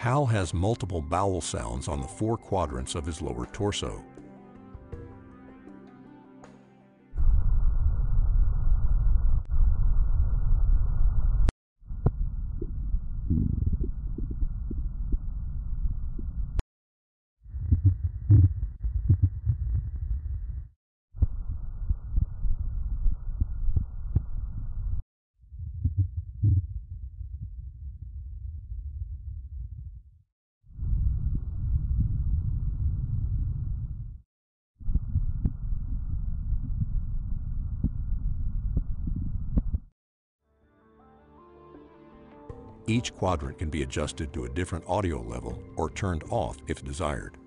Hal has multiple bowel sounds on the 4 quadrants of his lower torso. Each quadrant can be adjusted to a different audio level or turned off if desired.